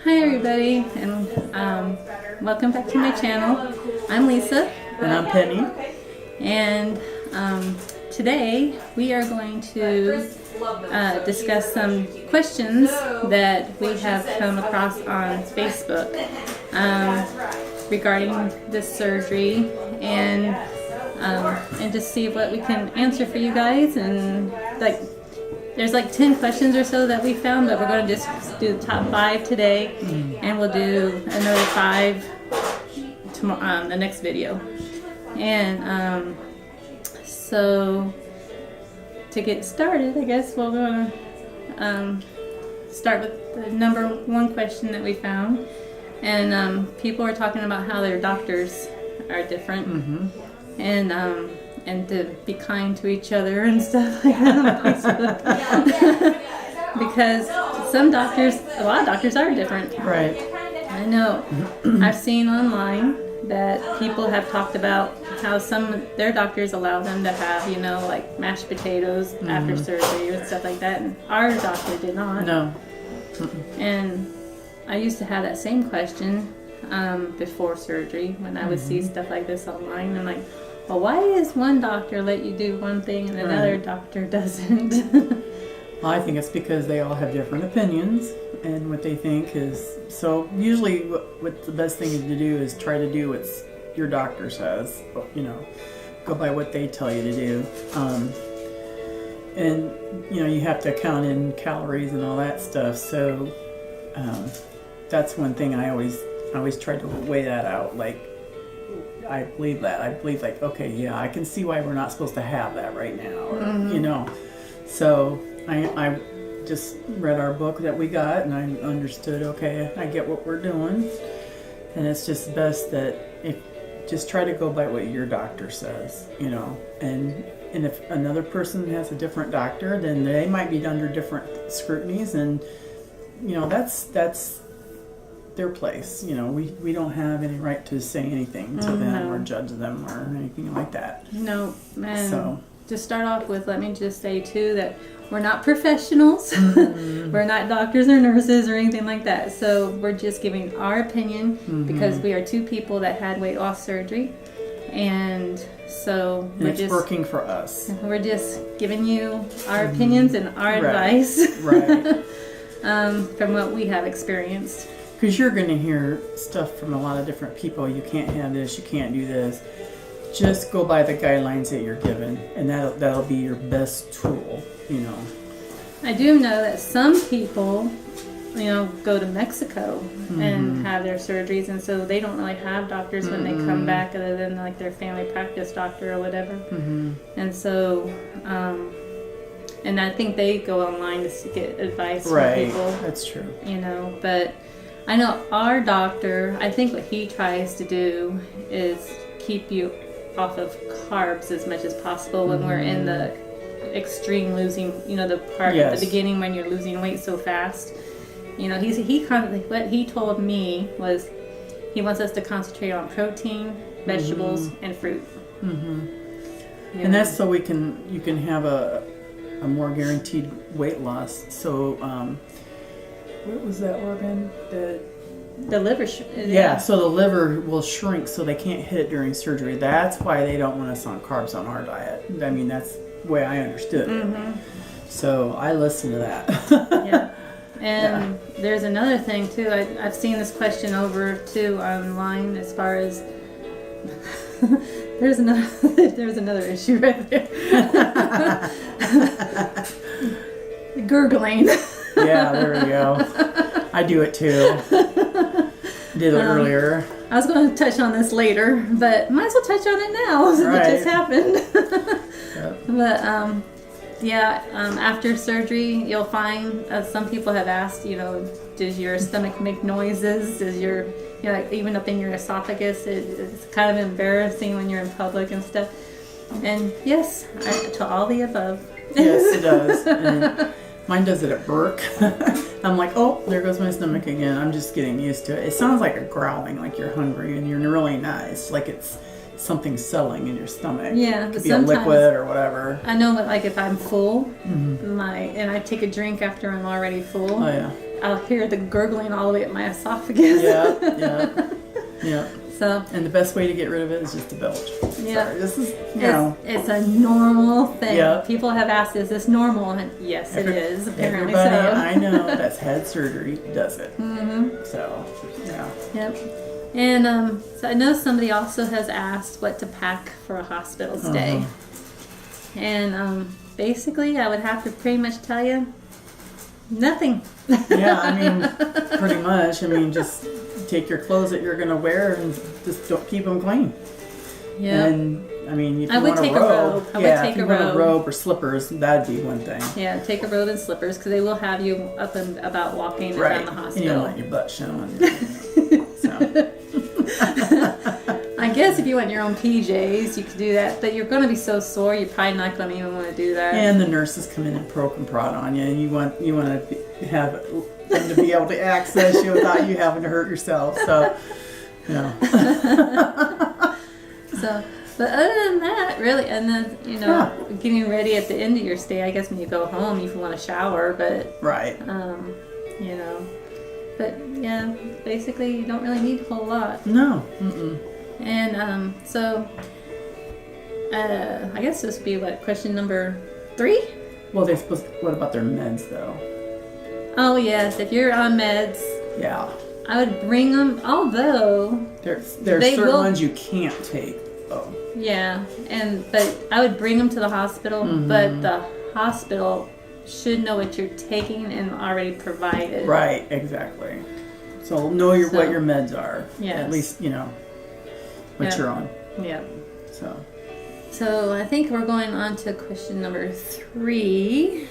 Hi everybody, and welcome back to my channel. I'm Lisa. And I'm Penny. And today we are going to discuss some questions that we have come across on Facebook regarding this surgery, and just see what we can answer for you guys. And there's 10 questions or so that we found, but we're going to just do the top 5 today, and we'll do another 5 tomorrow, the next video. And so to get started, I guess we're going to start with the number 1 question that we found. And people are talking about how their doctors are different, and to be kind to each other and stuff like that on Facebook. Because a lot of doctors are different. Right. I know. I've seen online that people have talked about how some of their doctors allow them to have, mashed potatoes after surgery and stuff like that, and our doctor did not. No. And I used to have that same question before surgery when I would see stuff like this online. I'm like, well, why does one doctor let you do one thing and another doctor doesn't? Well, I think it's because they all have different opinions and what they think is. So usually what the best thing to do is try to do what your doctor says. Go by what they tell you to do. And you have to count in calories and all that stuff. So that's one thing I always try to weigh that out. I believe that. Okay, yeah, I can see why we're not supposed to have that right now. Or, So I just read our book that we got, and I understood, okay, I get what we're doing. And it's just best that just try to go by what your doctor says, And if another person has a different doctor, then they might be under different scrutinies, and, that's their place. We don't have any right to say anything to them or judge them or anything like that. No, man. So to start off with, let me just say too that we're not professionals. We're not doctors or nurses or anything like that. So we're just giving our opinion because we are 2 people that had weight loss surgery, and so it's working for us. We're just giving you our opinions and our advice, right? From what we have experienced. Because you're going to hear stuff from a lot of different people. You can't have this, you can't do this. Just go by the guidelines that you're given, and that'll be your best tool, I do know that some people, go to Mexico and have their surgeries, and so they don't really have doctors when they come back other than their family practice doctor or whatever. And so, and I think they go online to get advice from people. That's true. But I know our doctor, I think what he tries to do is keep you off of carbs as much as possible when we're in the extreme losing, the part at the beginning when you're losing weight so fast. What he told me was he wants us to concentrate on protein, vegetables, and fruit. And that's so you can have a more guaranteed weight loss. So what was that organ? The liver. So the liver will shrink so they can't hit it during surgery. That's why they don't want us on carbs on our diet. I mean, that's the way I understood it. So I listened to that. Yeah. And there's another thing too. I've seen this question over too online as far as there's another issue right there. Gurgling. Yeah, there we go. I do it too. Did it earlier. I was going to touch on this later, but might as well touch on it now since it just happened. But after surgery, you'll find some people have asked, does your stomach make noises? Does your, even up in your esophagus, it's kind of embarrassing when you're in public and stuff. And yes, to all the above. Yes, it does. And mine does it at work. I'm like, oh, there goes my stomach again. I'm just getting used to it. It sounds like a growling, like you're hungry, and you're really not. It's like it's something settling in your stomach. Yeah, it could be a liquid or whatever. I know that, if I'm full, and I take a drink after I'm already full. Oh yeah. I'll hear the gurgling all the way up my esophagus. Yeah. So And the best way to get rid of it is just to belch. Yeah. Sorry, this is, you know. it's a normal thing. Yeah. People have asked, is this normal? And yes, it is. Apparently Everybody so. I know that's had surgery does it. So, yeah. Yep. And so I know somebody also has asked what to pack for a hospital stay. And basically, I would have to pretty much tell you nothing. Yeah, I mean, pretty much. I mean, just take your clothes that you're going to wear and just don't keep them clean. Yeah. And, I mean, if I you would want take a a robe, robe. I would yeah, take if you a want robe. a robe or slippers, that'd be one thing. Yeah, take a robe and slippers because they will have you up and about walking Right. around the And you don't hospital. want your butt showing. So. I guess if you want your own PJs, you could do that, but you're going to be so sore, you're probably not going to even want to do that. And the nurses come in and poke and prod on you, and you want to have them to be able to access you without you having to hurt yourself. So, you know. So, but other than that, really, and then getting ready at the end of your stay. I guess when you go home, if you want to shower, but Right. but yeah, basically you don't really need a whole lot. No. Mm-mm. And so, I guess this would be question number 3. Well, what about their meds though? Oh yes, if you're on meds, Yeah. I would bring them. Although, There are They certain will- ones you can't take. Oh. yeah, but I would bring them to the hospital. But the hospital should know what you're taking and already provided. Right. Exactly. So know what your meds are. Yes. At least you know what Yeah. you're on. Yeah. So. I think we're going on to question number 3.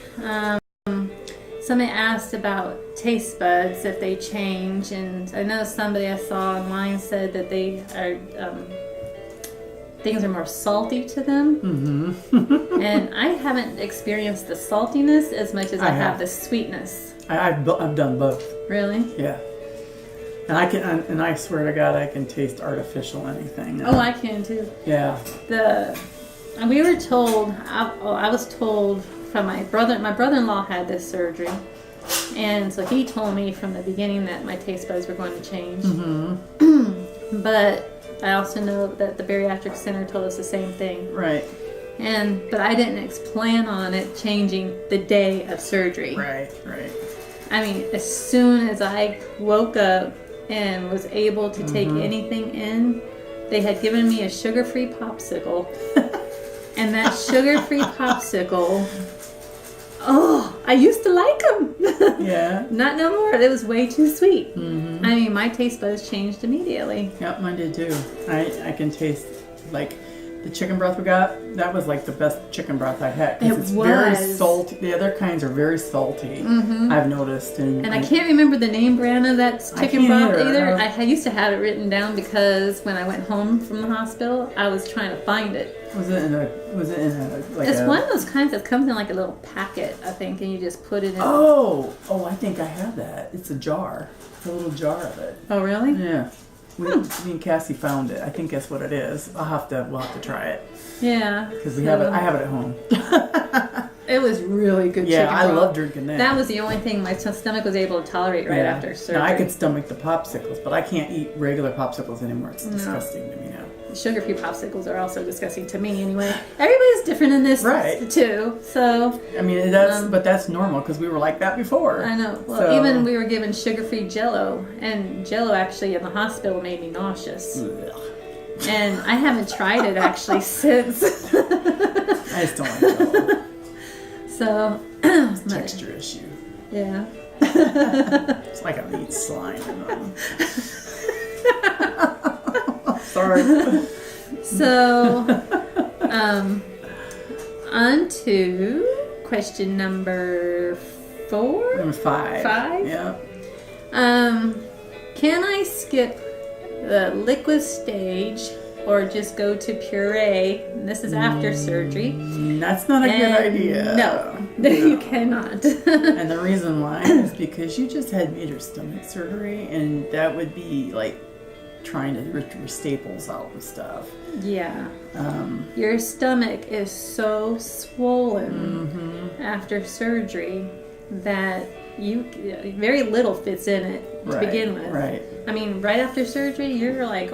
Somebody asked about taste buds if they change, and I know somebody I saw online said that they are things are more salty to them. And I haven't experienced the saltiness as much as I have the sweetness. I've done both. Really? Yeah. And I swear to God, I can taste artificial anything. Oh, I can too. Yeah. We were told. I was told from my brother. My brother-in-law had this surgery, and so he told me from the beginning that my taste buds were going to change. But I also know that the bariatric center told us the same thing. Right. But I didn't plan on it changing the day of surgery. Right. I mean, as soon as I woke up and was able to take anything in, they had given me a sugar-free popsicle. And that sugar-free popsicle, I used to like them. Yeah. Not no more. It was way too sweet. I mean, my taste buds changed immediately. Yep, mine did too. I can taste like the chicken broth we got. That was like the best chicken broth I had. 'Cause it's very salty. The other kinds are very salty. I've noticed. And I can't remember the name brand of that chicken can't broth either. I used to have it written down because when I went home from the hospital, I was trying to find it. Was it in a like It's a, one of those kinds that comes in like a little packet, I think, and you just put it in. Oh, I think I have that. It's a jar. It's a little jar of it. Oh, really? Yeah. Me and Cassie found it. I think that's what it is. We'll have to try it Yeah. because we have it. I have it at home. It was really good Yeah, chicken I broth. love drinking that. That was the only thing my stomach was able to tolerate right after surgery. Now I could stomach the popsicles, but I can't eat regular popsicles anymore. It's disgusting to me now. Sugar-free popsicles are also disgusting to me anyway. Everybody's different in this Right. too. So I mean, but that's normal because we were like that before. I know. Well, So- even we were given sugar-free Jell-O, and Jell-O actually in the hospital made me nauseous. Ugh. And I haven't tried it actually since. I just don't like Jell-O. So It's a texture issue. yeah. It's like I eat slime. Sorry. So on to question number 4. Number 5. 5? Yeah. Can I skip the liquid stage or just go to puree? And this is after surgery. That's not a good And idea. No, you cannot. And the reason why is because you just had major stomach surgery, and that would be like trying to rip your staples out and stuff. Yeah. Your stomach is so swollen after surgery that very little fits in it to begin with. Right. I mean, right after surgery, you're like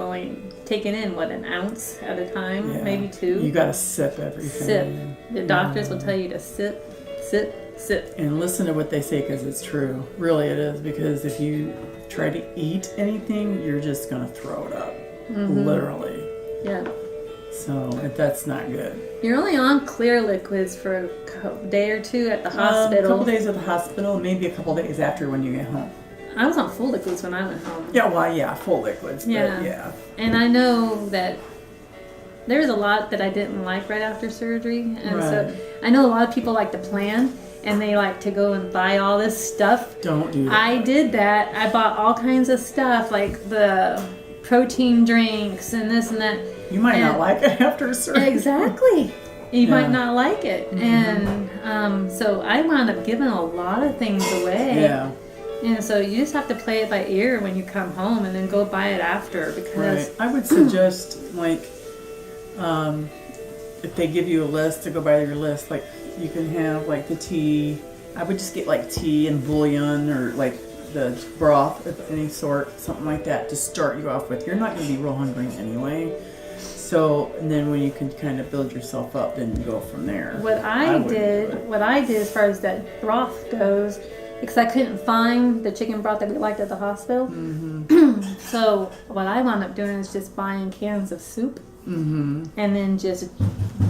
taking in an ounce at a time, Yeah. maybe 2. You got to sip everything. Sip. The doctors will tell you to sip, sip, sip. And listen to what they say because it's true. Really, it is. Because if you try to eat anything, you're just going to throw it up. Literally. Yeah. So that's not good. You're only on clear liquids for a day or 2 at the hospital. A couple days at the hospital, maybe a couple days after when you get home. I was on full liquids when I went home. Yeah, well, yeah, full liquids. Yeah. But yeah. And I know that there was a lot that I didn't like right after surgery. And so I know a lot of people like to plan and they like to go and buy all this stuff. Don't do that. I did that. I bought all kinds of stuff like the protein drinks and this and that. You might not like it after surgery. Exactly. You might not like it. And so I wound up giving a lot of things away. Yeah. And so you just have to play it by ear when you come home and then go buy it after because... Right. I would suggest, like, if they give you a list, to go by your list. Like, you can have, like, the tea. I would just get, like, tea and bouillon or, like, the broth of any sort, something like that, to start you off with. You're not going to be real hungry anyway. So, and then when you can kind of build yourself up, then you go from there. What I did as far as that broth goes, because I couldn't find the chicken broth that we liked at the hospital. So what I wound up doing is just buying cans of soup and then just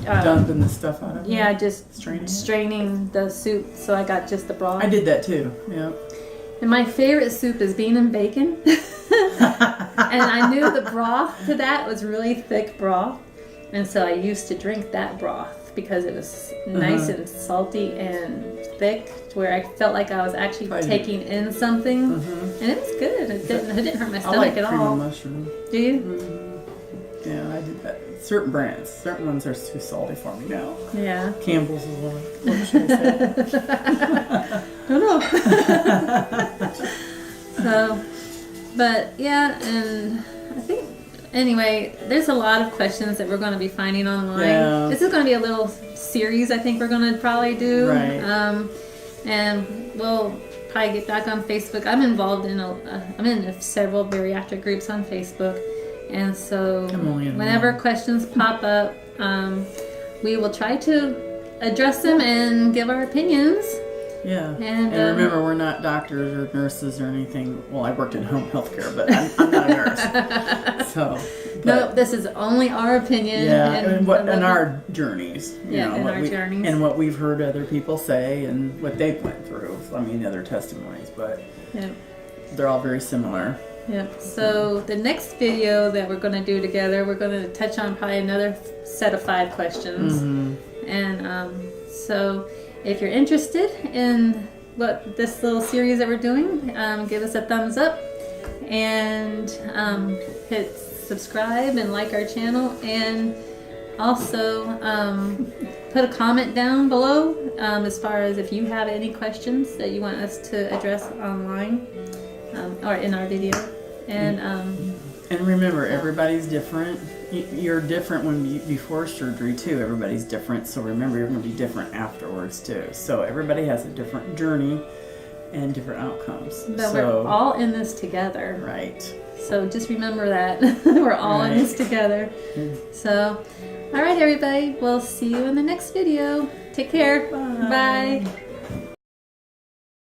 dumping the stuff out of it. Yeah, just straining the soup. So I got just the broth. I did that too. Yeah. And my favorite soup is bean and bacon. And I knew the broth to that was really thick broth. And so I used to drink that broth because it was nice and salty and thick, where I felt like I was actually taking in something. And it was good. It didn't hurt my stomach at all. I like cream of mushroom. Do you? Yeah, I did that. Certain brands. Certain ones are too salty for me now. Yeah. Campbell's is one. What should I say? Don't know. So, but yeah, and I think anyway, there's a lot of questions that we're going to be finding online. Yeah. This is going to be a little series I think we're going to probably do. Right. And we'll probably get back on Facebook. I'm involved in I'm in several bariatric groups on Facebook, and so whenever questions pop up, we will try to address them and give our opinions. Yeah. And remember, we're not doctors or nurses or anything. Well, I worked in home health care, but I'm not a nurse. So, no, this is only our opinion. Yeah, and our journeys. Our journeys. And what we've heard other people say and what they've went through. I mean, other testimonies, but they're all very similar. Yep. So the next video that we're going to do together, we're going to touch on probably another set of 5 questions. And so if you're interested in what this little series that we're doing, give us a thumbs up and hit subscribe and like our channel, and also put a comment down below as far as if you have any questions that you want us to address online or in our video. And remember, everybody's different. You're different before surgery too. Everybody's different. So remember, you're going to be different afterwards too. So everybody has a different journey and different outcomes. But we're all in this together. Right. So just remember that. We're all in this together. So, all right, everybody. We'll see you in the next video. Take care. Bye. Bye.